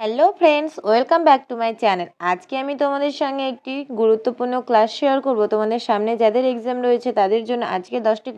Hello friends, welcome back to my channel. আজকে আমি তোমাদের সঙ্গে একটি গুরুত্বপূর্ণ ক্লাস শেয়ার করব। তোমাদের সামনে যাদের এক্সাম রয়েছে তাদের জন্য আজকে 10টি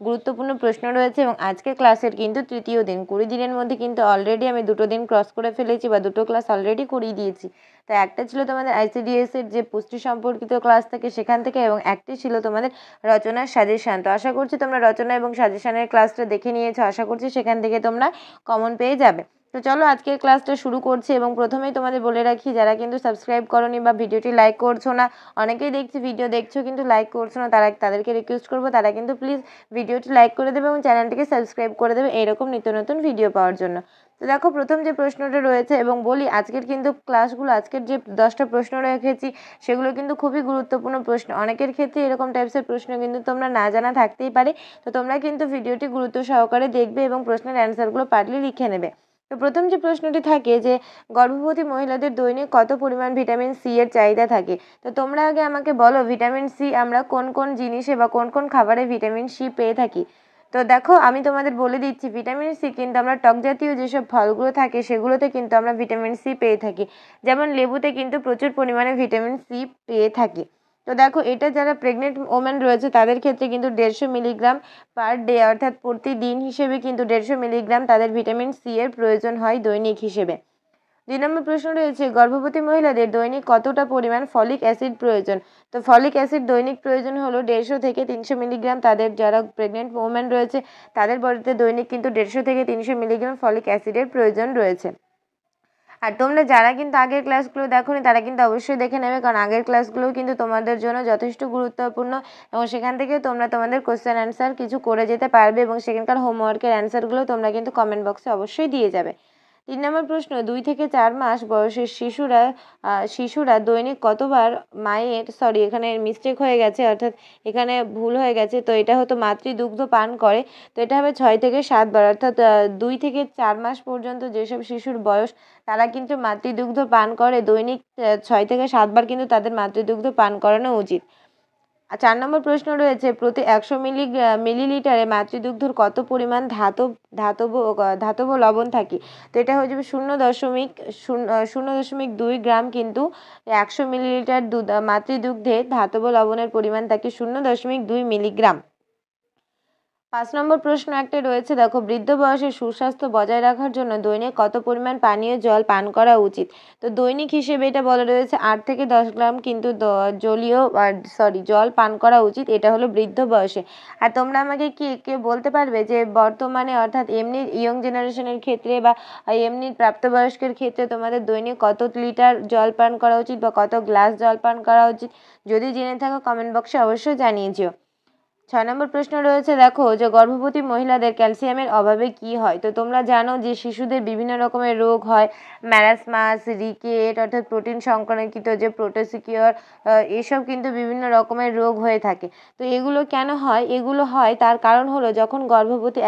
গুরুত্বপূর্ণ প্রশ্ন রয়েছে এবং আজকের ক্লাসের কিন্তু তৃতীয় দিন। 20 দিনের মধ্যে কিন্তু অলরেডি আমি 2টো দিন ক্রস করে ফেলেছি বা 2টো ক্লাস অলরেডি করিয়ে দিয়েছি। তো একটা ছিল তোমাদের ICDS এর যে পুষ্টি সম্পর্কিত ক্লাস থাকে সেখান থেকে, এবং একটি ছিল তোমাদের রচনার সাজেশান। তো আশা করছি তোমরা রচনা এবং সাজেশানের ক্লাসটা দেখে নিয়েছো। আশা করছি সেখান থেকে তোমরা কমন পেয়ে যাবে। তো চলো আজকের ক্লাসটা শুরু করছি, এবং প্রথমেই তোমাদের বলে রাখি, যারা কিন্তু সাবস্ক্রাইব করোনি বা ভিডিওটি লাইক করছো না, অনেকেই দেখছি ভিডিও দেখছো কিন্তু লাইক করছো না, তাদেরকে রিকোয়েস্ট করবো তারা কিন্তু প্লিজ ভিডিওটি লাইক করে দেবে এবং চ্যানেলটিকে সাবস্ক্রাইব করে দেবে এরকম নিত্য নতুন ভিডিও পাওয়ার জন্য। তো দেখো, প্রথম যে প্রশ্নটা রয়েছে, এবং বলি আজকের কিন্তু ক্লাসগুলো, আজকের যে 10টা প্রশ্ন রেখেছি সেগুলো কিন্তু খুবই গুরুত্বপূর্ণ প্রশ্ন। অনেকের ক্ষেত্রে এরকম টাইপসের প্রশ্ন কিন্তু তোমরা না জানা থাকতেই পারে। তো তোমরা কিন্তু ভিডিওটি গুরুত্ব সহকারে দেখবে এবং প্রশ্নের অ্যান্সারগুলো পারলে লিখে নেবে। তো প্রথম যে প্রশ্নটি থাকে যে গর্ভবতী মহিলাদের দৈনিক কত পরিমাণ ভিটামিন সি এর চাহিদা থাকে। তো তোমরা আগে আমাকে বলো, ভিটামিন সি আমরা কোন কোন জিনিসে বা কোন কোন খাবারে ভিটামিন সি পেয়ে থাকি। তো দেখো, আমি তোমাদের বলে দিচ্ছি, ভিটামিন সি কিন্তু আমরা টক জাতীয় যেসব ফলগুলো থাকে সেগুলোতে কিন্তু আমরা ভিটামিন সি পেয়ে থাকি। যেমন লেবুতে কিন্তু প্রচুর পরিমাণে ভিটামিন সি পেয়ে থাকি। তো দেখো, এটা যারা প্রেগনেন্ট ওমেন রয়েছে তাদের ক্ষেত্রে কিন্তু 150 মিলিগ্রাম পার ডে, অর্থাৎ প্রতিদিন হিসেবে কিন্তু 150 মিলিগ্রাম তাদের ভিটামিন সি এর প্রয়োজন হয় দৈনিক হিসেবে। 2 নম্বর প্রশ্ন রয়েছে, গর্ভবতী মহিলাদের দৈনিক কতটা পরিমাণ ফলিক অ্যাসিড প্রয়োজন। তো ফলিক অ্যাসিড দৈনিক প্রয়োজন হলো 150 থেকে 300 মিলিগ্রাম। তাদের যারা প্রেগনেন্ট ওমেন রয়েছে তাদের বডিতে দৈনিক কিন্তু 150 থেকে 300 মিলিগ্রাম ফলিক অ্যাসিডের প্রয়োজন রয়েছে। আর তোমরা যারা কিন্তু আগের ক্লাসগুলো দেখোনি তারা কিন্তু অবশ্যই দেখে নেবে, কারণ আগের ক্লাসগুলোও কিন্তু তোমাদের জন্য যথেষ্ট গুরুত্বপূর্ণ, এবং সেখান থেকে তোমরা তোমাদের কোশ্চেন অ্যান্সার কিছু করে যেতে পারবে, এবং সেখানকার হোমওয়ার্কের অ্যান্সারগুলো তোমরা কিন্তু কমেন্ট বক্সে অবশ্যই দিয়ে যাবে। 3 নম্বর প্রশ্ন, 2 থেকে 4 মাস বয়সের শিশুরা দৈনিক কতবার এখানে মিস্টেক হয়ে গেছে, অর্থাৎ এখানে ভুল হয়ে গেছে। তো এটা হতো মাতৃদুগ্ধ পান করে। তো এটা হবে 6 থেকে 7 বার, অর্থাৎ 2 থেকে 4 মাস পর্যন্ত যেসব শিশুর বয়স তারা কিন্তু মাতৃদুগ্ধ পান করে। দৈনিক 6 থেকে 7 বার কিন্তু তাদের মাতৃদুগ্ধ পান করানো উচিত। 4 নম্বর প্রশ্ন রয়েছে, প্রতি 100 মিলিলিটারে মাতৃদুগ্ধর কত পরিমাণ ধাতব লবণ থাকে। তো এটা হয়ে যাবে 0.2 গ্রাম, কিন্তু 100 মিলিলিটার মাতৃদুগ্ধে ধাতব লবণের পরিমাণ থাকে 0.2 মিলিগ্রাম। 5 নম্বর প্রশ্ন একটা রয়েছে, দেখো, বৃদ্ধ বয়সে সুস্বাস্থ্য বজায় রাখার জন্য দৈনিক কত পরিমাণ পানীয় জল পান করা উচিত। তো দৈনিক হিসেবে এটা বলা রয়েছে 8 থেকে 10 গ্রাম কিন্তু জল পান করা উচিত। এটা হলো বৃদ্ধ বয়সে। আর তোমরা আমাকে কেউ বলতে পারবে যে বর্তমানে, অর্থাৎ এমনি ইয়ং জেনারেশনের ক্ষেত্রে বা এমনি প্রাপ্তবয়স্কের ক্ষেত্রে তোমাদের দৈনিক কত লিটার জল পান করা উচিত বা কত গ্লাস জল পান করা উচিত? যদি জেনে থাকো কমেন্ট বক্সে অবশ্যই জানিয়ে যেও। 6 নম্বর প্রশ্ন রয়েছে, দেখো, যে গর্ভবতী মহিলাদের ক্যালসিয়ামের অভাবে কি হয়। তো তোমরা জানো যে শিশুদের বিভিন্ন রকমের রোগ হয়, ম্যারাসমাস, রিকেট, অর্থাৎ প্রোটিন সংক্রমণিত যে প্রোটোসিকিওর, এসব কিন্তু বিভিন্ন রকমের রোগ হয়ে থাকে। তো এগুলো কেন হয়? এগুলো হয় তার কারণ হলো,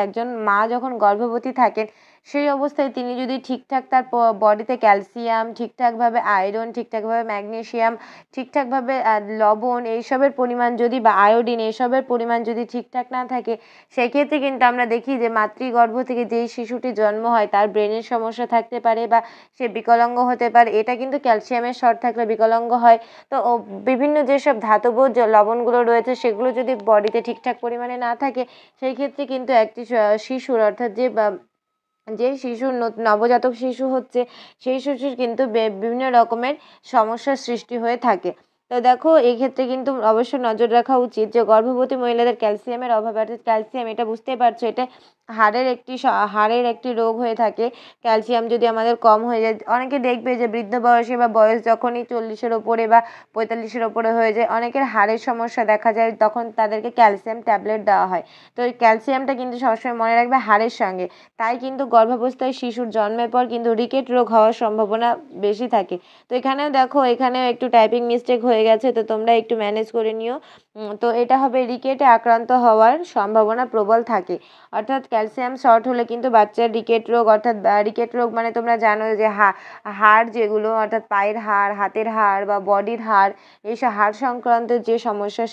একজন মা যখন গর্ভবতী থাকেন সেই অবস্থায় তিনি যদি ঠিকঠাক তার বডিতে ক্যালসিয়াম, ঠিকঠাকভাবে আয়রন, ঠিকঠাকভাবে ম্যাগনেসিয়াম, ঠিকঠাকভাবে লবণ এইসবের পরিমাণ যদি, বা আয়োডিন এইসবের পরিমাণ যদি ঠিকঠাক না থাকে, সেক্ষেত্রে কিন্তু আমরা দেখি যে মাতৃগর্ভ থেকে যেই শিশুটির জন্ম হয় তার ব্রেনের সমস্যা থাকতে পারে বা সে বিকলাঙ্গ হতে পারে। এটা কিন্তু ক্যালসিয়ামের শর্ট থাকলে বিকলাঙ্গ হয়। তো বিভিন্ন যেসব ধাতব লবণগুলো রয়েছে সেগুলো যদি বডিতে ঠিকঠাক পরিমাণে না থাকে, সেই ক্ষেত্রে কিন্তু একটি শিশুর, অর্থাৎ যে শিশুর নবজাতক শিশু হচ্ছে সেই শিশুর কিন্তু বিভিন্ন রকমের সমস্যার সৃষ্টি হয়ে থাকে। তো দেখো, এক্ষেত্রে কিন্তু অবশ্যই নজর রাখা উচিত যে গর্ভবতী মহিলাদের ক্যালসিয়ামের অভাবে, অর্থাৎ ক্যালসিয়াম, এটা বুঝতেই পারছো, এটা হাড়ের একটি রোগ হয়ে থাকে। ক্যালসিয়াম যদি আমাদের কম হয়ে যায়, অনেকে দেখবে যে বৃদ্ধ বয়সে বা বয়স যখনই 40-এর ওপরে বা 45-এর ওপরে হয়ে যায়, অনেকের হাড়ের সমস্যা দেখা যায়, তখন তাদেরকে ক্যালসিয়াম ট্যাবলেট দেওয়া হয়। তো এই ক্যালসিয়ামটা কিন্তু সবসময় মনে রাখবে হাড়ের সঙ্গে। তাই কিন্তু গর্ভাবস্থায় শিশুর জন্মের পর কিন্তু রিকেট রোগ হওয়ার সম্ভাবনা বেশি থাকে। তো এখানেও দেখো, এখানেও একটু টাইপিং মিস্টেক হয়ে গেছে, তো তোমরা একটু ম্যানেজ করে নিও। তো এটা হবে, রিকেটে আক্রান্ত হওয়ার সম্ভাবনা প্রবল থাকে। অর্থাৎ ক্যালসিয়াম শর্ট হলে কিন্তু বাচ্চার রিকেট রোগ, অর্থাৎ রিকেট রোগ মানে তোমরা জানো যে হাড় যেগুলো, অর্থাৎ পায়ের হাড়, হাতের হাড় বা বডির হাড়, এইসব হাড় সংক্রান্ত যে সমস্যা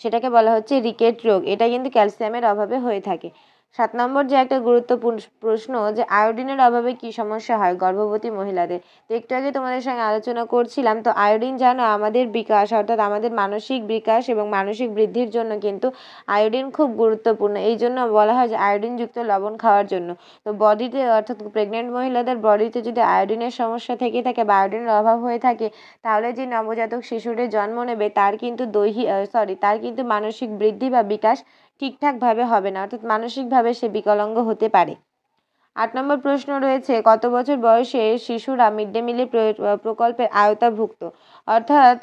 সেটাকে বলা হচ্ছে রিকেট রোগ। এটা কিন্তু ক্যালসিয়ামের অভাবে হয়ে থাকে। 7 নম্বর যে একটা গুরুত্বপূর্ণ প্রশ্ন, যে আয়োডিনের অভাবে কি সমস্যা হয় গর্ভবতী মহিলাদের। তো একটু আগে তোমাদের সঙ্গে আলোচনা করছিলাম, তো আয়োডিন জানো আমাদের বিকাশ অর্থাৎ আমাদের মানসিক বিকাশ এবং মানসিক বৃদ্ধির জন্য কিন্তু আয়োডিন খুব গুরুত্বপূর্ণ। এই জন্য বলা হয় যে আয়োডিনযুক্ত লবণ খাওয়ার জন্য। তো বডিতে অর্থাৎ প্রেগনেন্ট মহিলাদের বডিতে যদি আয়োডিনের সমস্যা থেকে থাকে বা আয়োডিনের অভাব হয়ে থাকে, তাহলে যে নবজাতক শিশুটির জন্ম নেবে তার কিন্তু তার কিন্তু মানসিক বৃদ্ধি বা বিকাশ ঠিকঠাকভাবে হবে না, অর্থাৎ মানসিকভাবে সে বিকলাঙ্গ হতে পারে। 8 নম্বর প্রশ্ন রয়েছে, কত বছর বয়সে শিশুরা মিড ডে মিলের প্রকল্পের আওতাভুক্ত। অর্থাৎ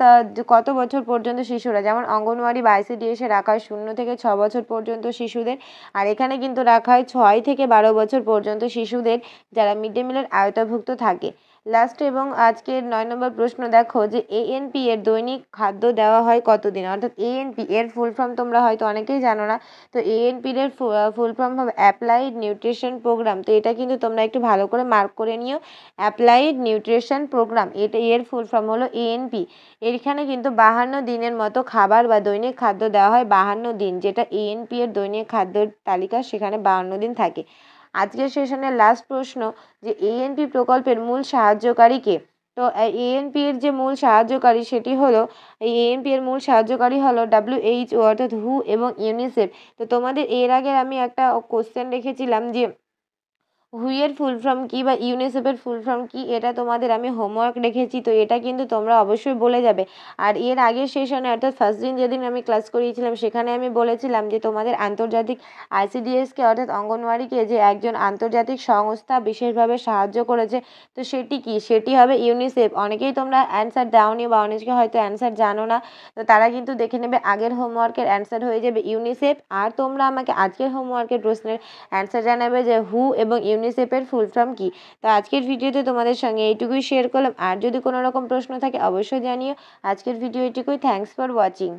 কত বছর পর্যন্ত শিশুরা, যেমন অঙ্গনওয়াড়ি বা ICDS রাখা হয় 0 থেকে 6 বছর পর্যন্ত শিশুদের, আর এখানে কিন্তু রাখা হয় 6 থেকে 12 বছর পর্যন্ত শিশুদের, যারা মিড ডে মিলের আওতাভুক্ত থাকে। লাস্ট এবং আজকের 9 নম্বর প্রশ্ন দেখো, যে ANP এর দৈনিক খাদ্য দেওয়া হয় কতদিন। অর্থাৎ ANP এর ফুল ফর্ম তোমরা হয়তো অনেকেই জানো না। তো ANP এর ফুল ফর্ম হবে অ্যাপ্লাইড নিউট্রিশন প্রোগ্রাম। তো এটা কিন্তু তোমরা একটু ভালো করে মার্ক করে নিও, অ্যাপ্লাইড নিউট্রিশন প্রোগ্রাম, এটা এর ফুল ফর্ম হলো ANP। এখানে কিন্তু 52 দিনের মতো খাবার বা দৈনিক খাদ্য দেওয়া হয়, 52 দিন, যেটা ANP এর দৈনিক খাদ্যের তালিকা, সেখানে 52 দিন থাকে। আজকের সেশনের লাস্ট প্রশ্ন, যে ANP প্রকল্পের মূল সাহায্যকারী কে। তো ANP এর যে মূল সাহায্যকারী সেটি হলো, এই ANP এর মূল সাহায্যকারী হলো WHO অর্থাৎ হু এবং ইউনিসেফ। তো তোমাদের এর আগে আমি একটা কোশ্চেন রেখেছিলাম যে হুইয়ের ফুল ফর্ম কি বা ইউনিসেফের ফুল ফর্ম কি, এটা তোমাদের আমি হোমওয়ার্ক রেখেছি, তো এটা কিন্তু তোমরা অবশ্যই বলে যাবে। আর এর আগের সেশনে অর্থাৎ ফার্স্ট দিন যেদিন আমি ক্লাস করিয়েছিলাম সেখানে আমি বলেছিলাম যে তোমাদের আন্তর্জাতিক ICDSকে অর্থাৎ অঙ্গনওয়াড়িকে যে একজন আন্তর্জাতিক সংস্থা বিশেষভাবে সাহায্য করেছে, তো সেটি কি, সেটি হবে ইউনিসেফ। অনেকেই তোমরা অ্যান্সার দাওনি বা অনেকে হয়তো অ্যান্সার জানো না, তো তারা কিন্তু দেখে নেবে, আগের হোমওয়ার্কের অ্যান্সার হয়ে যাবে ইউনিসেফ। আর তোমরা আমাকে আজকের হোমওয়ার্কের প্রশ্নের অ্যান্সার জানাবে যে হু এবং ইউনিসেফের ফুল ফর্ম কি। তো আজকের ভিডিওতে তোমাদের সঙ্গে এইটুকুই শেয়ার করলাম, আর যদি কোনো রকম প্রশ্ন থাকে অবশ্যই জানিও। আজকের ভিডিও এটুকুই, থ্যাঙ্কস ফর ওয়াচিং।